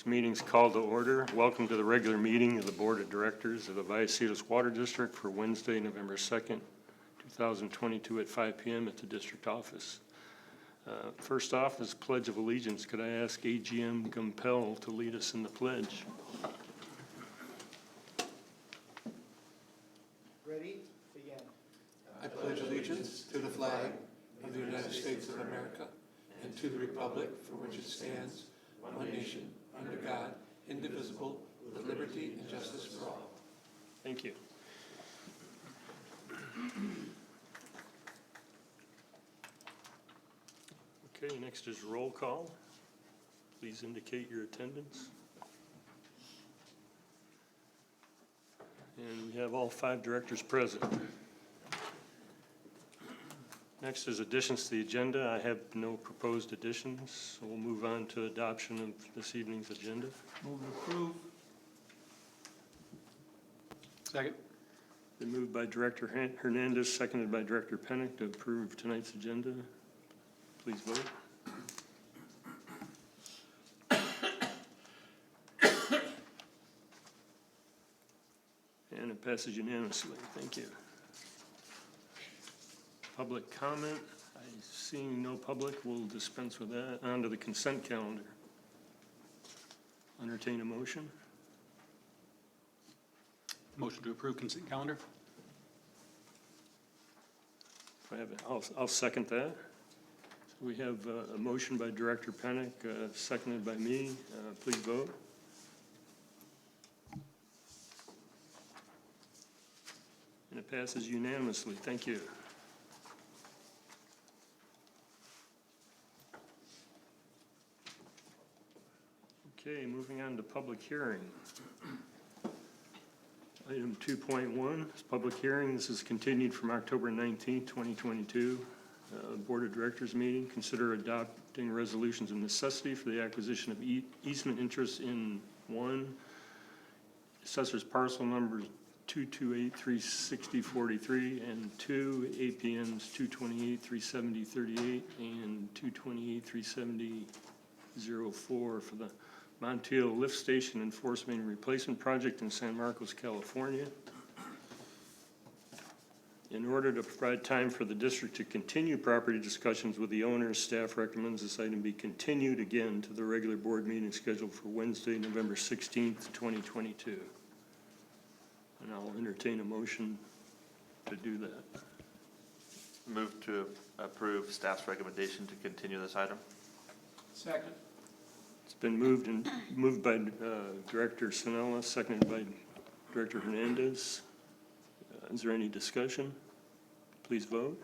This meeting's called to order. Welcome to the regular meeting of the Board of Directors of the Vallecitos Water District for Wednesday, November 2nd, 2022 at 5 p.m. at the district office. First off is Pledge of Allegiance. Could I ask AGM Gumpel to lead us in the pledge? Ready? Begin. I pledge allegiance to the flag of the United States of America and to the republic for which it stands, one nation, under God, indivisible, with liberty and justice for all. Thank you. Okay, next is roll call. Please indicate your attendance. And we have all 5 directors present. Next is additions to the agenda. I have no proposed additions, so we'll move on to adoption of this evening's agenda. Move to approve. Second. Been moved by Director Hernandez, seconded by Director Pennick to approve tonight's agenda. Please vote. And it passes unanimously. Thank you. Public comment. Seeing no public, we'll dispense with that. On to the consent calendar. Entertain a motion. Motion to approve consent calendar. If I have it, I'll second that. So we have a motion by Director Pennick, seconded by me. Please vote. And it passes unanimously. Thank you. Okay, moving on to public hearing. Item 2.1 is public hearing. This is continued from October 19th, 2022. Board of Directors meeting. Consider adopting resolutions of necessity for the acquisition of easement interests in 1, assessor's parcel numbers 228-360-43 and 2, APNs 228-370-38 and 228-370-04 for the Montiel Lift Station Enforcement Replacement Project in San Marcos, California. In order to provide time for the district to continue property discussions with the owners, staff recommends this item be continued again to the regular board meeting scheduled for Wednesday, November 16th, 2022. And I'll entertain a motion to do that. Move to approve staff's recommendation to continue this item. Second. It's been moved by Director Sinella, seconded by Director Hernandez. Is there any discussion? Please vote.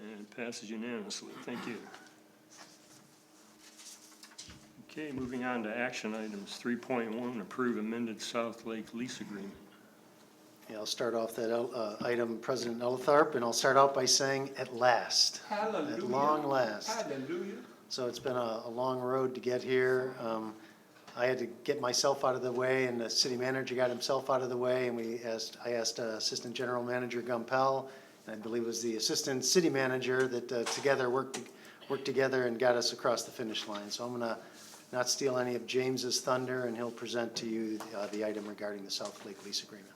And it passes unanimously. Thank you. Okay, moving on to action items. 3.1, approve amended South Lake lease agreement. Yeah, I'll start off that item, President Eltharp, and I'll start out by saying, at last. Hallelujah. At long last. Hallelujah. So it's been a long road to get here. I had to get myself out of the way, and the city manager got himself out of the way, and I asked Assistant General Manager Gumpel, and I believe it was the Assistant City Manager that together worked together and got us across the finish line. So I'm going to not steal any of James's thunder, and he'll present to you the item regarding the South Lake lease agreement.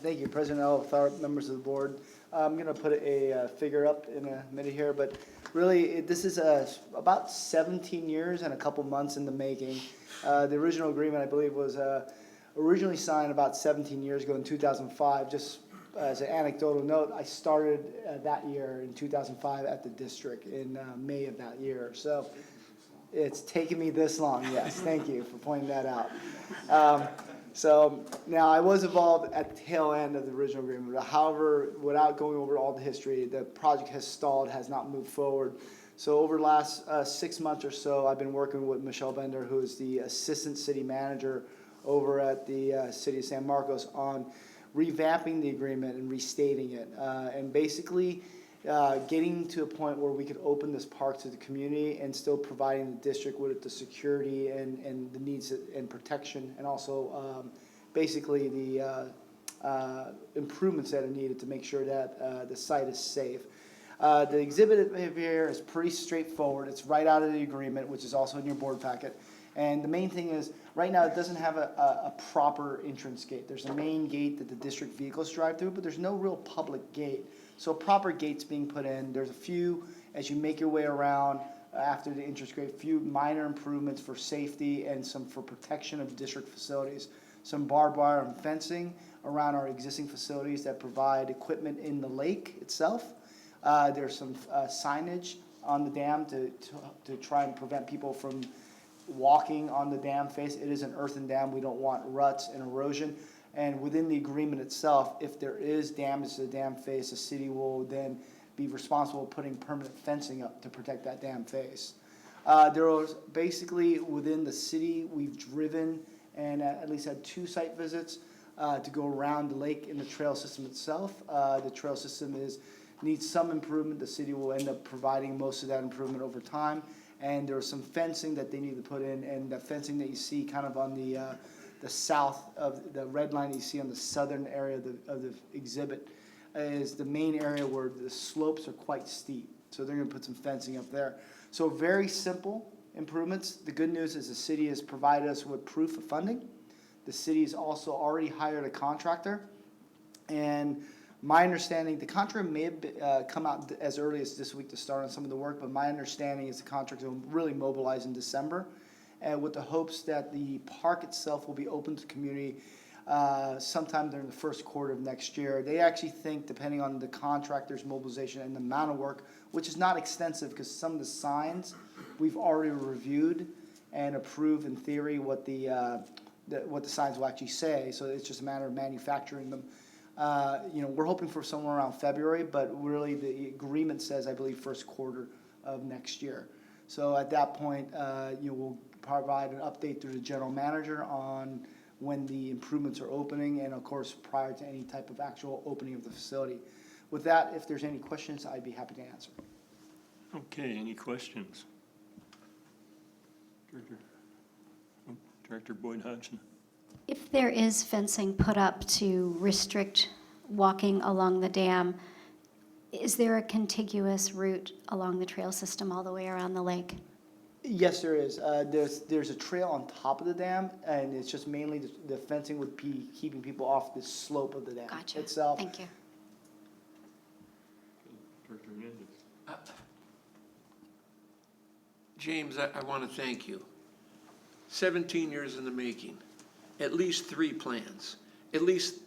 Thank you, President Eltharp, members of the board. I'm going to put a figure up in a minute here, but really this is about 17 years and a couple months in the making. The original agreement, I believe, was originally signed about 17 years ago in 2005. Just as an anecdotal note, I started that year in 2005 at the district in May of that year. So it's taken me this long, yes. Thank you for pointing that out. So now I was involved at the tail end of the original agreement. However, without going over all the history, the project has stalled, has not moved forward. So over the last 6 months or so, I've been working with Michelle Bender, who is the Assistant City Manager over at the City of San Marcos, on revamping the agreement and restating it. And basically getting to a point where we could open this park to the community and still providing the district with the security and the needs and protection, and also basically the improvements that are needed to make sure that the site is safe. The exhibit here is pretty straightforward. It's right out of the agreement, which is also in your board packet. And the main thing is, right now, it doesn't have a proper entrance gate. There's a main gate that the district vehicles drive through, but there's no real public gate. So a proper gate's being put in. There's a few, as you make your way around after the entrance gate, few minor improvements for safety and some for protection of district facilities. Some barbed wire and fencing around our existing facilities that provide equipment in the lake itself. There's some signage on the dam to try and prevent people from walking on the dam face. It is an earthen dam. We don't want ruts and erosion. And within the agreement itself, if there is damage to the dam face, the city will then be responsible for putting permanent fencing up to protect that dam face. There was basically within the city, we've driven and at least had 2 site visits to go around the lake and the trail system itself. The trail system needs some improvement. The city will end up providing most of that improvement over time. And there's some fencing that they need to put in, and the fencing that you see kind of on the south of the red line that you see on the southern area of the exhibit is the main area where the slopes are quite steep. So they're gonna put some fencing up there. So very simple improvements. The good news is the city has provided us with proof of funding. The city has also already hired a contractor, and my understanding, the contract may have come out as early as this week to start on some of the work, but my understanding is the contract will really mobilize in December, and with the hopes that the park itself will be open to the community sometime during the first quarter of next year. They actually think, depending on the contractor's mobilization and the amount of work, which is not extensive because some of the signs we've already reviewed and approved in theory what the signs will actually say, so it's just a matter of manufacturing them. We're hoping for somewhere around February, but really the agreement says, I believe, first quarter of next year. So at that point, we'll provide an update through the general manager on when the improvements are opening, and of course, prior to any type of actual opening of the facility. With that, if there's any questions, I'd be happy to answer. Okay, any questions? Director Boyd Hodgson. If there is fencing put up to restrict walking along the dam, is there a contiguous route along the trail system all the way around the lake? Yes, there is. There's a trail on top of the dam, and it's just mainly the fencing would be keeping people off the slope of the dam Gotcha. itself. Thank you. Director Hernandez. James, I want to thank you. 17 years in the making, at least 3 plans. At least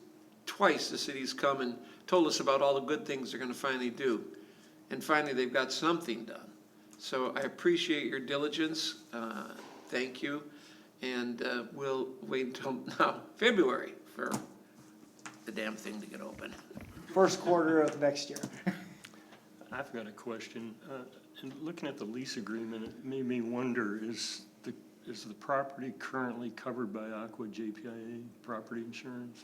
twice the city's come and told us about all the good things they're going to finally do. And finally, they've got something done. So I appreciate your diligence. Thank you. And we'll wait until now, February, for the damn thing to get open. First quarter of next year. I've got a question. And looking at the lease agreement, it made me wonder, is the property currently covered by Aqua JPIA property insurance?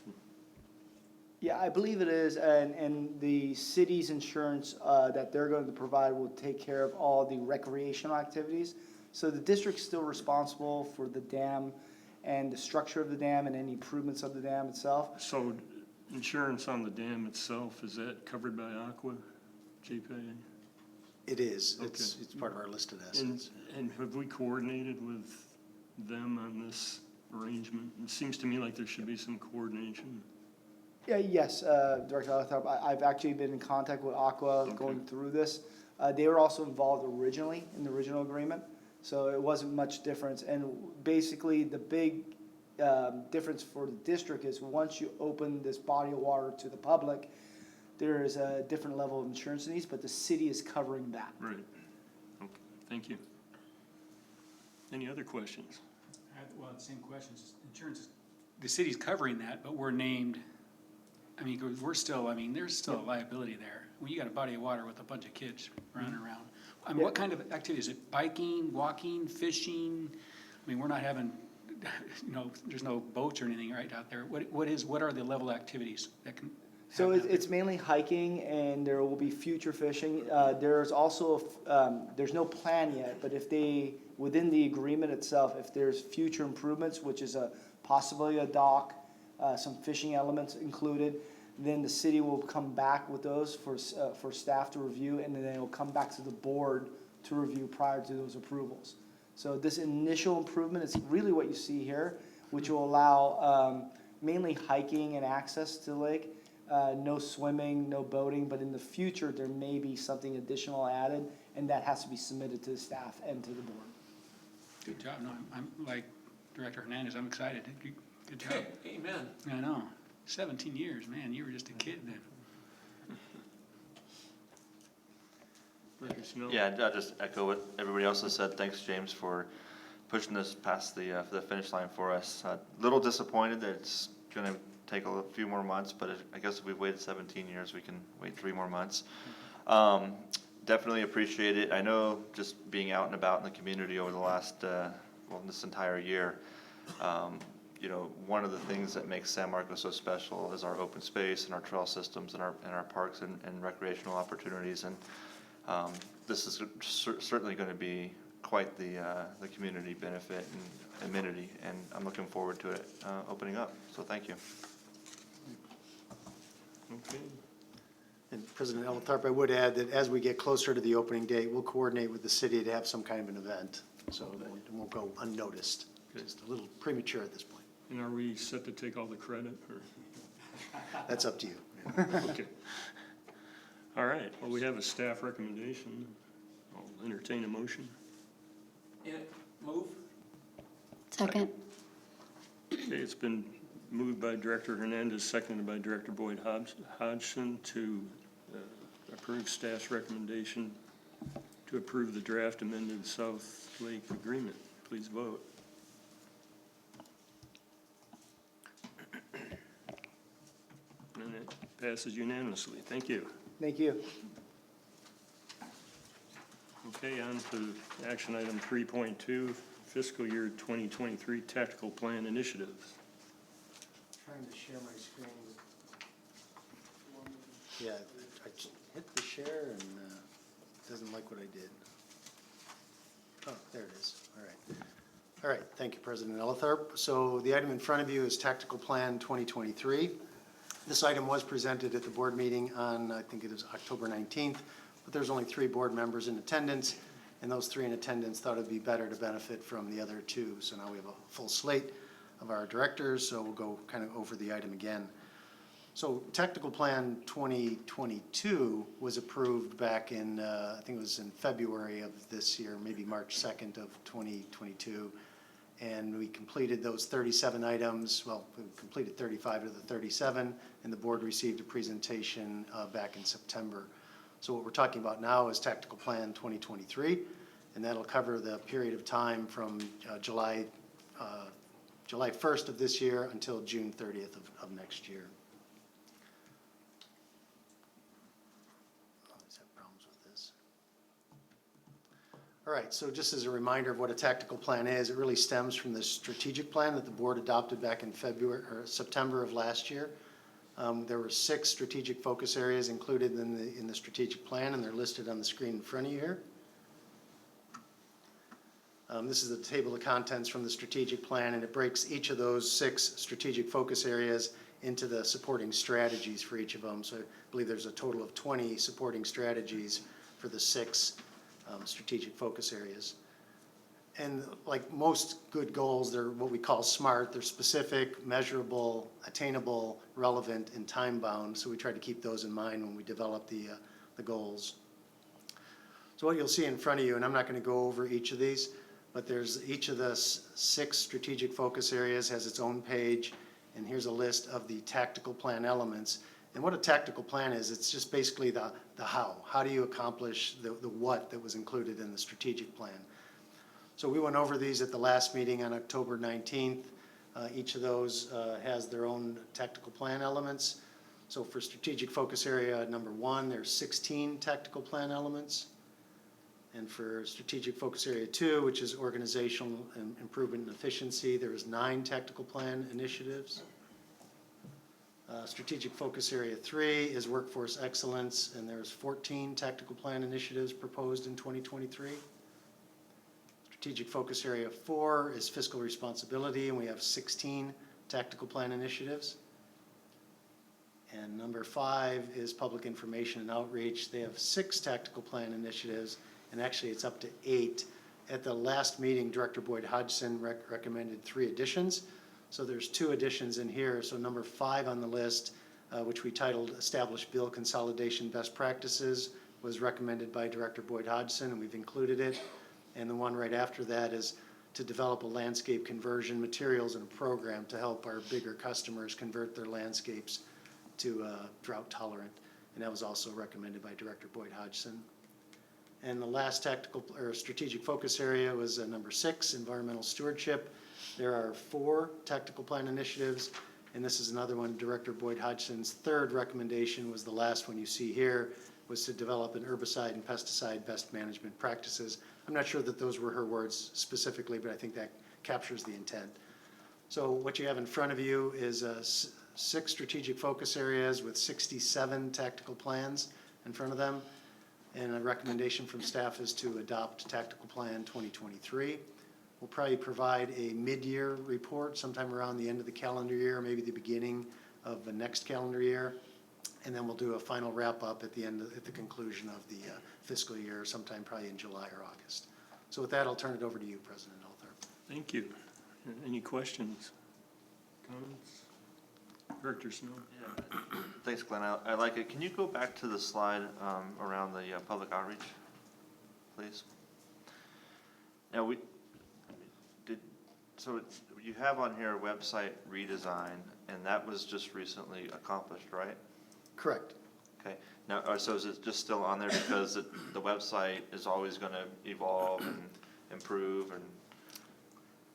Yeah, I believe it is, and the city's insurance that they're going to provide will take care of all the recreational activities. So the district's still responsible for the dam and the structure of the dam and any improvements of the dam itself. So insurance on the dam itself, is that covered by Aqua JPIA? It is. Okay. It's part of our listed assets. And have we coordinated with them on this arrangement? It seems to me like there should be some coordination. Yeah, yes, Director Althorp, I've actually been in contact with Aqua going through this. They were also involved originally in the original agreement, so it wasn't much difference. And basically, the big difference for the district is once you open this body of water to the public, there is a different level of insurance needs, but the city is covering that. Right. Okay, thank you. Any other questions? Well, the same questions. Insurance, the city's covering that, but we're named, we're still, there's still a liability there. When you got a body of water with a bunch of kids running around. What kind of activity? Is it biking, walking, fishing? We're not having, there's no boats or anything right out there. What are the level activities that can So happen out it's mainly hiking, and there will be future fishing. There's also, there's no plan yet, but if within the agreement itself, if there's future improvements, which is a possibility a dock, some fishing elements included, Then the city will come back with those for staff to review, and then it'll come back to the board to review prior to those approvals. So this initial improvement is really what you see here, which will allow mainly hiking and access to the lake. No swimming, no boating, but in the future, there may be something additional added, and that has to be submitted to the staff and to the board. Good job. No, I'm like Director Hernandez, I'm excited. Good job. Amen. I know. 17 years, man, you were just a kid then. Director Snow? Yeah, I'll just echo what everybody else has said. Thanks, James, for pushing this past the finish line for us. A little disappointed that it's gonna take a few more months, but I guess if we've waited 17 years, we can wait 3 more months. Definitely appreciate it. I know just being out and about in the community over the last, this entire year, one of the things that makes San Marcos so special is our open space and our trail systems and our parks and recreational opportunities. And this is certainly going to be quite the community benefit and amenity, and I'm looking forward to it opening up. So thank you. Okay. And President Eltharp, I would add that as we get closer to the opening date, we'll coordinate with the city to have some kind of an event, so that it won't go unnoticed. It's a little premature at this point. And are we set to take all the credit, or? That's up to you. Okay. All right, well, we have a staff recommendation. I'll entertain a motion. Move. Second. Okay, it's been moved by Director Hernandez, seconded by Director Boyd Hodgson to approve staff's recommendation to approve the draft amended South Lake Agreement. Please vote. And it passes unanimously. Thank you. Thank you. Okay, on to action item 3.2, fiscal year 2023 tactical plan initiatives. Trying to share my screen. Yeah, I hit the share and it doesn't like what I did. Oh, there it is. All right. All right, thank you, President Eltharp. So the item in front of you is Tactical Plan 2023. This item was presented at the board meeting on, I think it was October 19th, but there's only 3 board members in attendance, and those 3 in attendance thought it'd be better to benefit from the other 2. So now we have a full slate of our directors, so we'll go kind of over the item again. So Tactical Plan 2022 was approved back in, I think it was in February of this year, maybe March 2nd of 2022. And we completed those 37 items. Well, we completed 35 of the 37, and the board received a presentation back in September. So what we're talking about now is Tactical Plan 2023, and that'll cover the period of time from July 1st of this year until June 30th of next year. Always have problems with this. All right, so just as a reminder of what a tactical plan is, it really stems from the strategic plan that the board adopted back in September of last year. There were 6 strategic focus areas included in the strategic plan, and they're listed on the screen in front of you here. This is the table of contents from the strategic plan, and it breaks each of those 6 strategic focus areas into the supporting strategies for each of them. So I believe there's a total of 20 supporting strategies for the 6 strategic focus areas. And like most good goals, they're what we call SMART. They're specific, measurable, attainable, relevant, and time-bound. So we try to keep those in mind when we develop the goals. So what you'll see in front of you, and I'm not going to go over each of these, but there's each of the 6 strategic focus areas has its own page, and here's a list of the tactical plan elements. And what a tactical plan is, it's just basically the how. How do you accomplish the what that was included in the strategic plan? So we went over these at the last meeting on October 19th. Each of those has their own tactical plan elements. So for strategic focus area number 1, there's 16 tactical plan elements. And for strategic focus area 2, which is organizational improvement and efficiency, there is 9 tactical plan initiatives. Strategic focus area 3 is workforce excellence, and there's 14 tactical plan initiatives proposed in 2023. Strategic focus area 4 is fiscal responsibility, and we have 16 tactical plan initiatives. And number 5 is public information and outreach. They have 6 tactical plan initiatives, and actually it's up to 8. At the last meeting, Director Boyd Hodgson recommended 3 additions. So there's 2 additions in here. So number 5 on the list, which we titled Establish Bill Consolidation Best Practices, was recommended by Director Boyd Hodgson, and we've included it. And the one right after that is to develop a landscape conversion materials and a program to help our bigger customers convert their landscapes to drought tolerant. And that was also recommended by Director Boyd Hodgson. And the last tactical or strategic focus area was number 6, environmental stewardship. There are 4 tactical plan initiatives, and this is another one. Director Boyd Hodgson's 3rd recommendation was the last one you see here, was to develop an herbicide and pesticide best management practices. I'm not sure that those were her words specifically, but I think that captures the intent. So what you have in front of you is 6 strategic focus areas with 67 tactical plans in front of them. And a recommendation from staff is to adopt Tactical Plan 2023. We'll probably provide a mid-year report sometime around the end of the calendar year, maybe the beginning of the next calendar year. And then we'll do a final wrap-up at the conclusion of the fiscal year, sometime probably in July or August. So with that, I'll turn it over to you, President Elthorpe. Thank you. Any questions, comments? Director Snow? Yeah, thanks, Glenn. I like it. Can you go back to the slide around the public outreach, please? Now, you have on here a website redesign, and that was just recently accomplished, right? Correct. Okay. Now, so is it just still on there because the website is always going to evolve and improve and?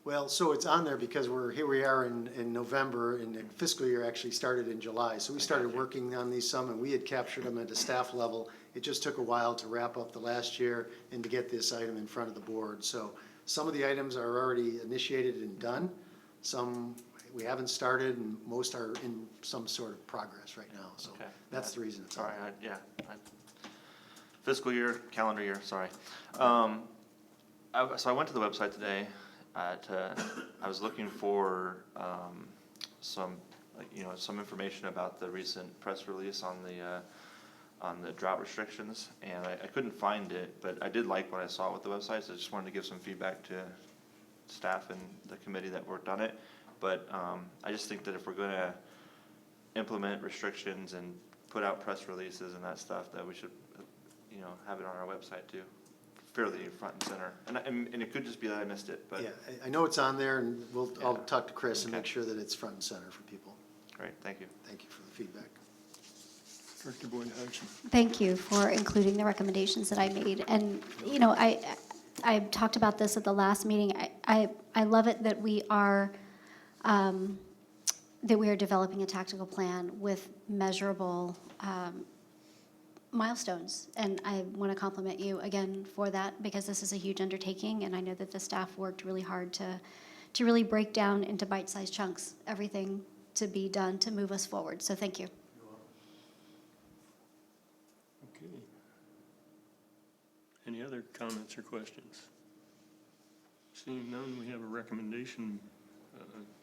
Well, so it's on there because here we are in November, and the fiscal year actually started in July. So we started working on these some, and we had captured them at a staff level. It just took a while to wrap up the last year and to get this item in front of the board. So some of the items are already initiated and done. Some we haven't started, and most are in some sort of progress right now. So Okay. that's the reason it's on Sorry, there. Fiscal year, calendar year, sorry. So I went to the website today. I was looking for some information about the recent press release on the drought restrictions, and I couldn't find it, but I did like what I saw with the website, so I just wanted to give some feedback to staff and the committee that worked on it. But I just think that if we're going to implement restrictions and put out press releases and that stuff, that we should, have it on our website too, fairly front and center. And it could just be that I missed it, but. Yeah, I know it's on there, and I'll talk to Chris and Okay. make sure that it's front and center for people. Great, thank you. Thank you for the feedback. Director Boyd Hodgson? Thank you for including the recommendations that I made. And, I talked about this at the last meeting. I love it that we are developing a tactical plan with measurable milestones. And I want to compliment you again for that, because this is a huge undertaking, and I know that the staff worked really hard to really break down into bite-sized chunks everything to be done to move us forward. So thank you. Okay. Any other comments or questions? Seeing none, we have a recommendation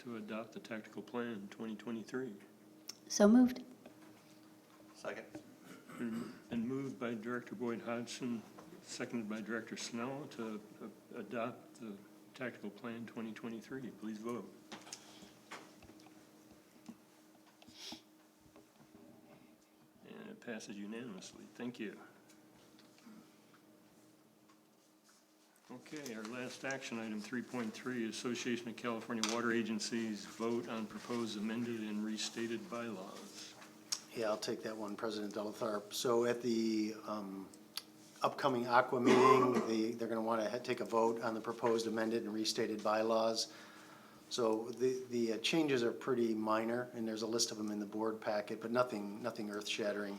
to adopt the tactical plan 2023. So moved. Second. Been moved by Director Boyd Hodgson, seconded by Director Snell to adopt the tactical plan 2023. Please vote. And it passes unanimously. Thank you. Okay, our last action item, 3.3, Association of California Water Agencies vote on proposed amended and restated bylaws. Yeah, I'll take that one, President Delathorpe. So at the upcoming Aqua meeting, they're going to want to take a vote on the proposed amended and restated bylaws. So the changes are pretty minor, and there's a list of them in the board packet, but nothing earth-shattering.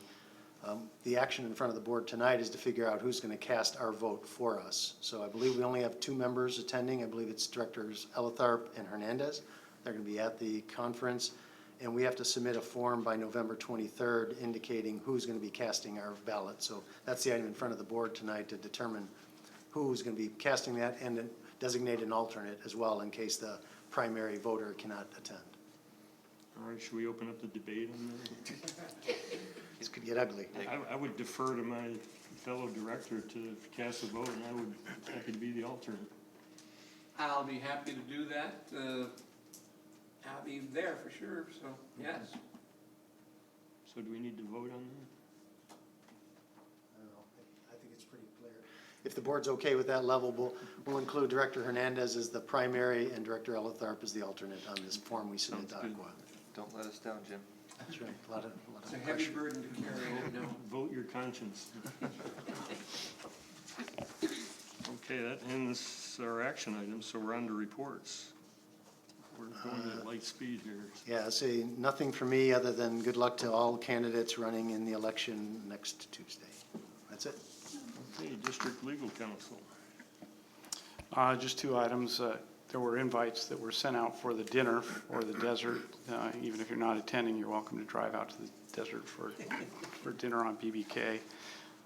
The action in front of the board tonight is to figure out who's going to cast our vote for us. So I believe we only have 2 members attending. I believe it's Directors Elethorpe and Hernandez. They're going to be at the conference. And we have to submit a form by November 23rd indicating who's going to be casting our ballot. So that's the item in front of the board tonight, to determine who's going to be casting that, and then designate an alternate as well in case the primary voter cannot attend. All right, should we open up the debate on that? This could get ugly. I would defer to my fellow director to cast a vote, and I would be happy to be the alternate. I'll be happy to do that. I'll be there for sure, so, yes. So do we need to vote on that? I don't know. I think it's pretty clear. If the board's okay with that level, we'll include Director Hernandez as the primary and Director Elitharp as the alternate on this form we submit to Sounds good. Aqua. Don't let us down, Jim. That's right, a lot of It's a heavy pressure. burden to carry, I know. Vote your conscience. Okay, that ends our action items, so we're on to reports. We're going at light speed here. Yeah, say nothing for me other than good luck to all candidates running in the election next Tuesday. That's it. Okay, District Legal Counsel. Just two items. There were invites that were sent out for the dinner or the desert. Even if you're not attending, you're welcome to drive out to the desert for dinner on BBK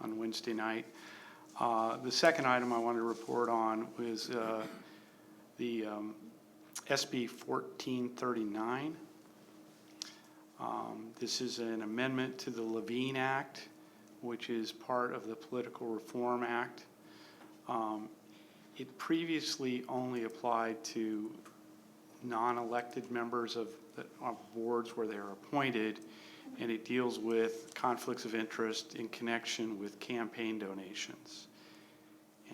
on Wednesday night. The second item I wanted to report on was the SB 1439. This is an amendment to the Levine Act, which is part of the Political Reform Act. It previously only applied to non-elected members of boards where they are appointed, and it deals with conflicts of interest in connection with campaign donations.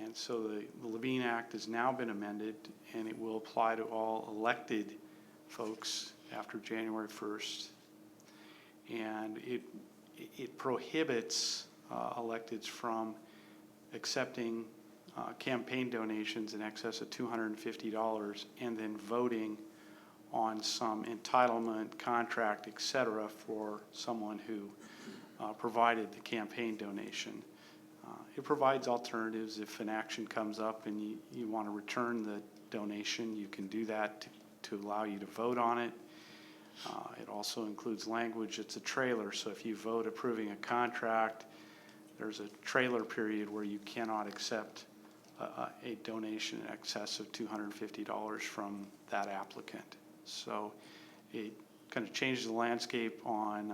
And so the Levine Act has now been amended, and it will apply to all elected folks after January 1st. And it prohibits electeds from accepting campaign donations in excess of $250 and then voting on some entitlement, contract, et cetera, for someone who provided the campaign donation. It provides alternatives. If an action comes up and you want to return the donation, you can do that to allow you to vote on it. It also includes language. It's a trailer, so if you vote approving a contract, there's a trailer period where you cannot accept a donation in excess of $250 from that applicant. So it kind of changes the landscape on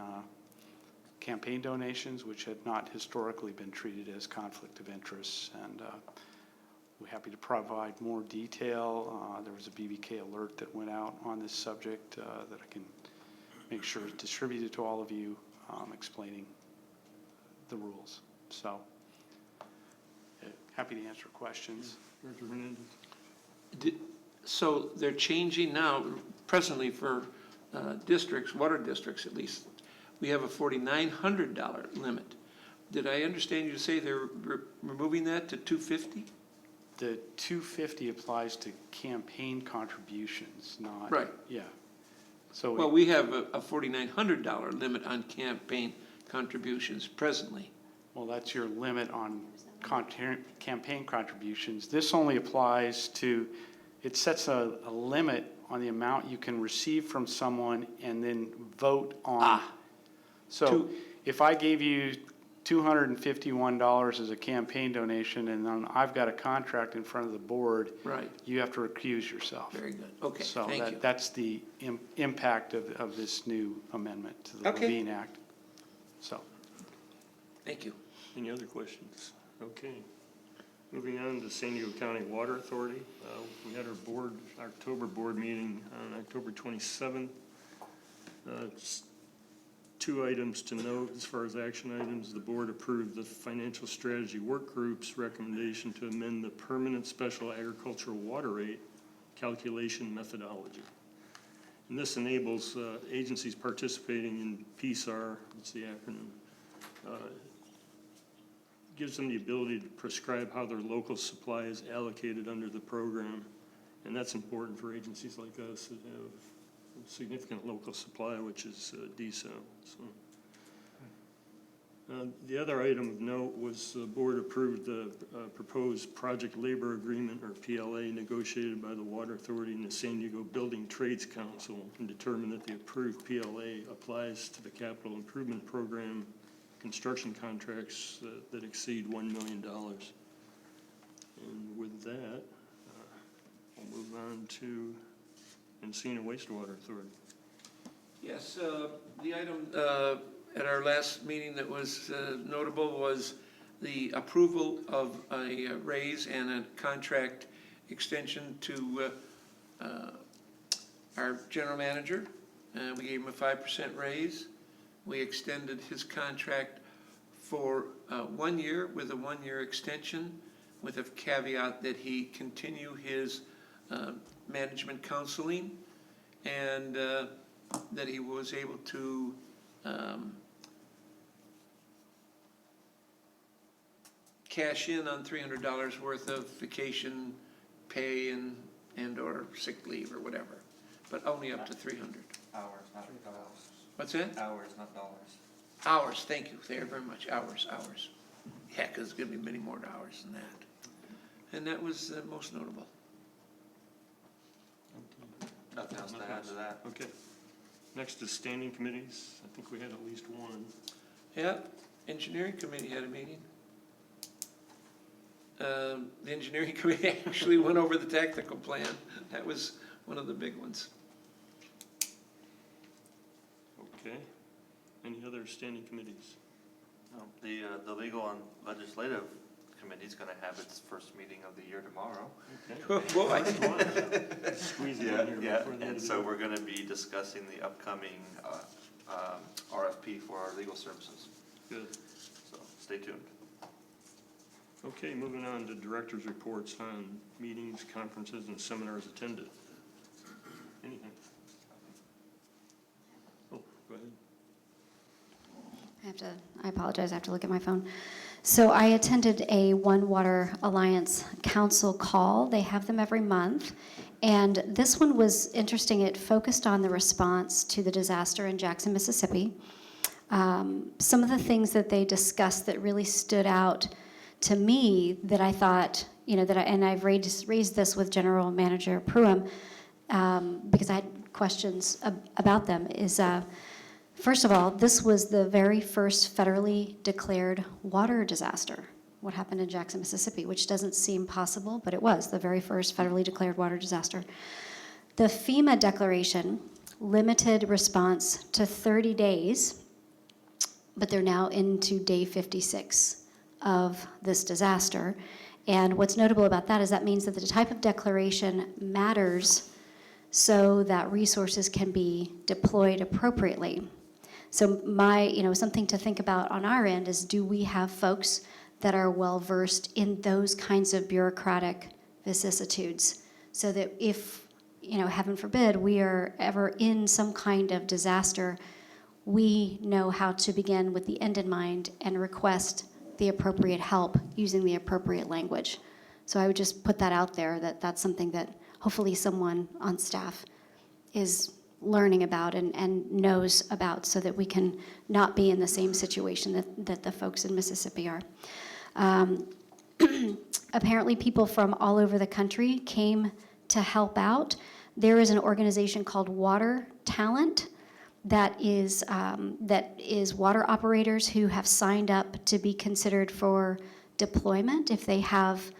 campaign donations, which had not historically been treated as conflict of interest. And we're happy to provide more detail. There was a BBK alert that went out on this subject that I can make sure is distributed to all of you, explaining the rules. So happy to answer questions. Director Hernandez. So they're changing now, presently for districts, water districts at least, we have a $4,900 limit. Did I understand you to say they're removing that to $250? The $250 applies to campaign contributions, not. Right. Yeah. So Well, we have a $4,900 limit on campaign contributions presently. well, that's your limit on campaign contributions. This only applies to, it sets a limit on the amount you can receive from someone and then vote on. So if I gave you $251 as a campaign donation and then I've got a contract in front of the board, Right. you have to recuse yourself. Very good. Okay, So thank you. that's the impact of this new amendment to the Okay. Levine Act. So. Thank you. Any other questions? Okay. Moving on to San Diego County Water Authority. We had our October board meeting on October 27th. Just two items to note as far as action items. The board approved the Financial Strategy Work Group's recommendation to amend the permanent special agricultural water rate calculation methodology. And this enables agencies participating in PSAR, that's the acronym, gives them the ability to prescribe how their local supply is allocated under the program. And that's important for agencies like us that have significant local supply, which is DSO. So, the other item of note was the board approved the proposed project labor agreement, or PLA, negotiated by the Water Authority and the San Diego Building Trades Council, and determined that the approved PLA applies to the capital improvement program construction contracts that exceed $1 million. And with that, I'll move on to Encina Wastewater Authority. Yes, the item at our last meeting that was notable was the approval of a raise and a contract extension to our general manager. We gave him a 5% raise. We extended his contract for 1 year with a 1-year extension, with a caveat that he continue his management counseling, and that he was able to cash in on $300 worth of vacation pay and/or sick leave or whatever, but only up to 300. Hours, not dollars. What's that? Hours, not dollars. Hours, thank you, very much, hours. Yeah, because it's gonna be many more hours than that. And that was most notable. Nothing else to add to that. Okay. Next is standing committees. I think we had at least one. Yeah, engineering committee had a meeting. The engineering committee actually went over the technical plan. That was one of the big ones. Okay. Any other standing committees? No, the legal and legislative committee's gonna have its first meeting of the year tomorrow. Okay. Oh, boy. Squeeze it in here Yeah, before the end and of the so year. we're gonna be discussing the upcoming RFP for our legal services, Good. so stay tuned. Okay, moving on to directors' reports on meetings, conferences, and seminars attended. Anything? Oh, go ahead. I apologize, I have to look at my phone. So I attended a One Water Alliance Council call. They have them every month. And this one was interesting. It focused on the response to the disaster in Jackson, Mississippi. Some of the things that they discussed that really stood out to me that I thought, and I've raised this with General Manager Pruitt, because I had questions about them, is first of all, this was the very first federally declared water disaster, what happened in Jackson, Mississippi, which doesn't seem possible, but it was the very first federally declared water disaster. The FEMA declaration limited response to 30 days, but they're now into day 56 of this disaster. And what's notable about that is that means that the type of declaration matters so that resources can be deployed appropriately. So something to think about on our end is, do we have folks that are well-versed in those kinds of bureaucratic vicissitudes, so that if, heaven forbid, we are ever in some kind of disaster, we know how to begin with the end in mind and request the appropriate help using the appropriate language. So I would just put that out there, that that's something that hopefully someone on staff is learning about and knows about, so that we can not be in the same situation that the folks in Mississippi are. Apparently people from all over the country came to help out. There is an organization called Water Talent that is water operators who have signed up to be considered for deployment if they have,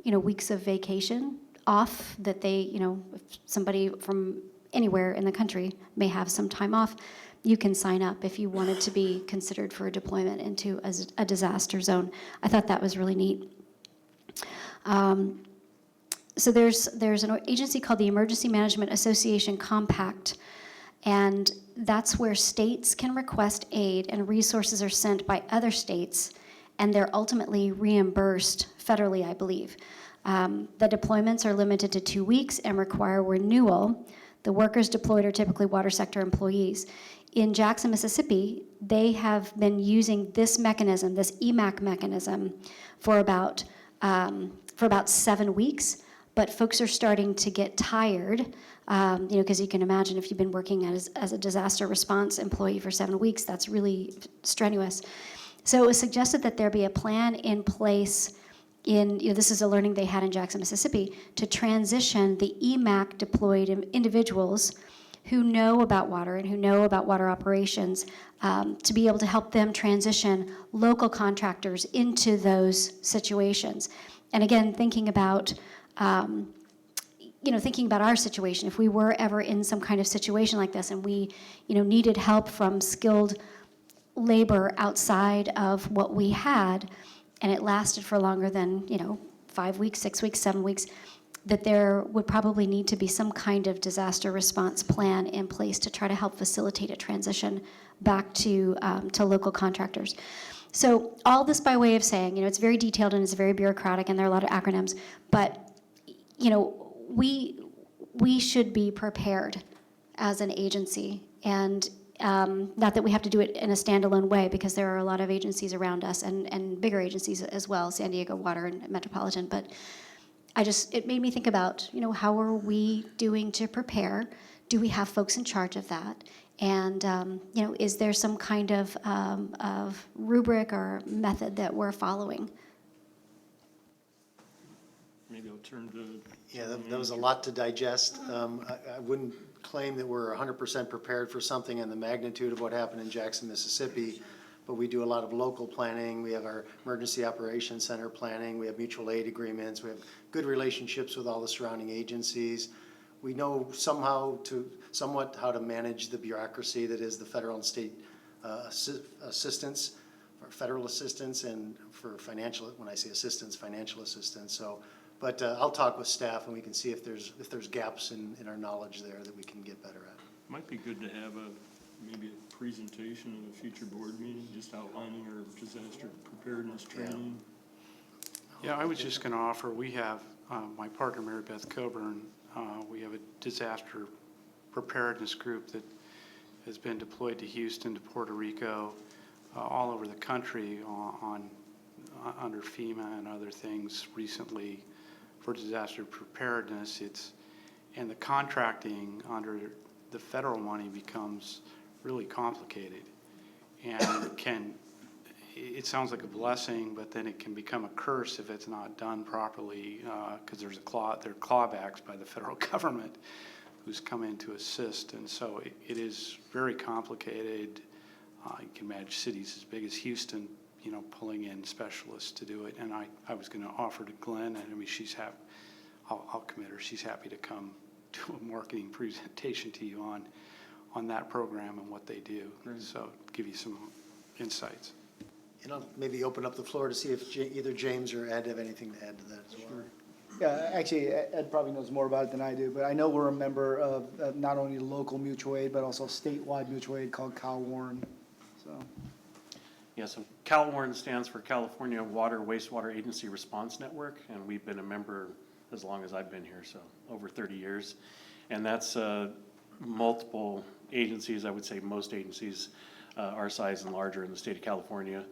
weeks of vacation off, that they, if somebody from anywhere in the country may have some time off, you can sign up if you wanted to be considered for a deployment into a disaster zone. I thought that was really neat. So there's an agency called the Emergency Management Association Compact, and that's where states can request aid and resources are sent by other states, and they're ultimately reimbursed federally, I believe. The deployments are limited to 2 weeks and require renewal. The workers deployed are typically water sector employees. In Jackson, Mississippi, they have been using this mechanism, this EMAC mechanism, for about 7 weeks. But folks are starting to get tired, because you can imagine if you've been working as a disaster response employee for 7 weeks, that's really strenuous. So it was suggested that there be a plan in place this is a learning they had in Jackson, Mississippi, to transition the EMAC deployed individuals who know about water and who know about water operations, to be able to help them transition local contractors into those situations. And again, thinking about, thinking about our situation, if we were ever in some kind of situation like this and we, needed help from skilled labor outside of what we had, and it lasted for longer than, 5 weeks, 6 weeks, 7 weeks, that there would probably need to be some kind of disaster response plan in place to try to help facilitate a transition back to local contractors. So all this by way of saying, it's very detailed and it's very bureaucratic and there are a lot of acronyms, but, we should be prepared as an agency, and not that we have to do it in a standalone way, because there are a lot of agencies around us and bigger agencies as well, San Diego Water and Metropolitan, but it made me think about, how are we doing to prepare? Do we have folks in charge of that? And, is there some kind of rubric or method that we're following? Maybe I'll turn to. Yeah, that was a lot to digest. I wouldn't claim that we're 100% prepared for something in the magnitude of what happened in Jackson, Mississippi, but we do a lot of local planning. We have our Emergency Operations Center planning. We have mutual aid agreements. We have good relationships with all the surrounding agencies. We know somewhat how to manage the bureaucracy that is the federal and state assistance, or federal assistance, and for financial, when I say assistance, financial assistance. So, but I'll talk with staff and we can see if there's gaps in our knowledge there that we can get better at. Might be good to have maybe a presentation of a future board meeting, just outlining our disaster preparedness training. Yeah, I was just going to offer, we have, my partner Mary Beth Coburn, we have a disaster preparedness group that has been deployed to Houston, to Puerto Rico, all over the country under FEMA and other things recently for disaster preparedness. And the contracting under the federal money becomes really complicated, and it sounds like a blessing, but then it can become a curse if it's not done properly, because there are clawbacks by the federal government who's come in to assist. And so it is very complicated. You can imagine cities as big as Houston, pulling in specialists to do it. And I was going to offer to Glenn, and I mean, I'll commit her. She's happy to come do a marketing presentation to you on that program and what they do. Great. So give you some insights. And I'll maybe open up the floor to see if either James or Ed have anything to add to that as well. Sure. Yeah, actually, Ed probably knows more about it than I do, but I know we're a member of not only local mutual aid, but also statewide mutual aid called CalWarn. So. Yeah, so CalWarn stands for California Water Wastewater Agency Response Network, and we've been a member as long as I've been here, so over 30 years. And that's multiple agencies, I would say most agencies our size and larger in the state of California.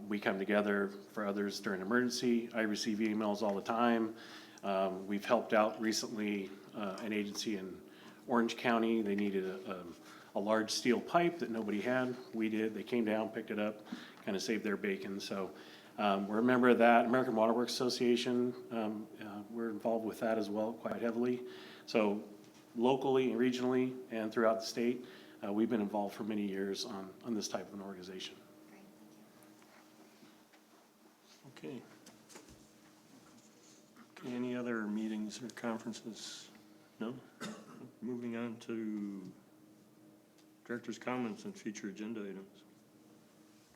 We come together for others during emergency. I receive emails all the time. We've helped out recently an agency in Orange County. They needed a large steel pipe that nobody had. We did. They came down, picked it up, kind of saved their bacon. So we're a member of that. American Water Works Association, we're involved with that as well quite heavily. So locally and regionally and throughout the state, we've been involved for many years on this type of an organization. Okay. Any other meetings or conferences? No? Moving on to director's comments and future agenda items.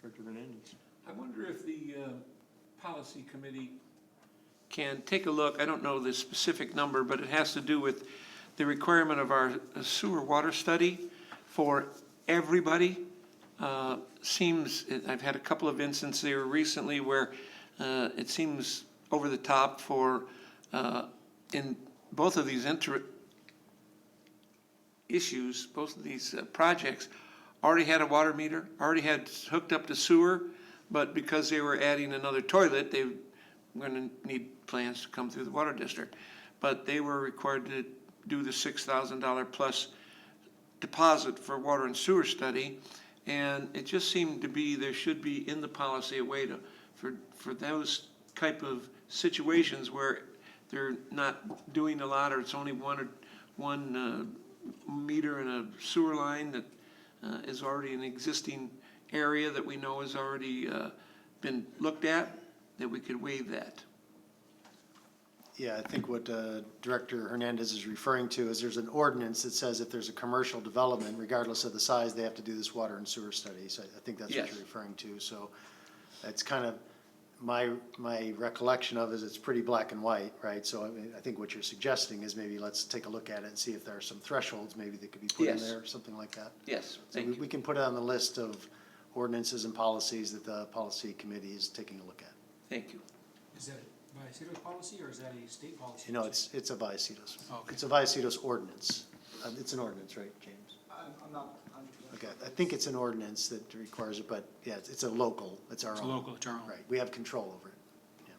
Director Hernandez. I wonder if the policy committee can take a look. I don't know the specific number, but it has to do with the requirement of our sewer water study for everybody. I've had a couple of instances there recently where it seems over the top for in both of these issues, both of these projects already had a water meter, already had hooked up to sewer, but because they were adding another toilet, they were going to need plans to come through the water district. But they were required to do the $6,000 plus deposit for water and sewer study, and it just seemed to be there should be in the policy a way for those type of situations where they're not doing a lot, or it's only one meter in a sewer line that is already an existing area that we know has already been looked at, that we could waive that. Yeah, I think what Director Hernandez is referring to is there's an ordinance that says if there's a commercial development, regardless of the size, they have to do this water and sewer study. So I think that's what Yes. you're referring to. So that's kind of my recollection of is it's pretty black and white, right? So I mean, I think what you're suggesting is maybe let's take a look at it and see if there are some thresholds maybe that could be put in Yes. there or something like that. Yes, So thank you. we can put it on the list of ordinances and policies that the policy committee is taking a look at. Thank you. Is that Vallecitos policy or is that a state policy? You know, it's a Vallecitos. Okay. It's a Vallecitos ordinance. It's an ordinance, right, James? I'm not 100%. Okay, I think it's an ordinance that requires it, but yeah, it's a local, it's our It's own. local, it's our own. Right, we have control over it. Yeah.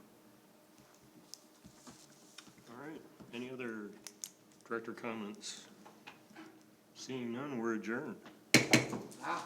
All right, any other director comments? Seeing none, we're adjourned. Ah.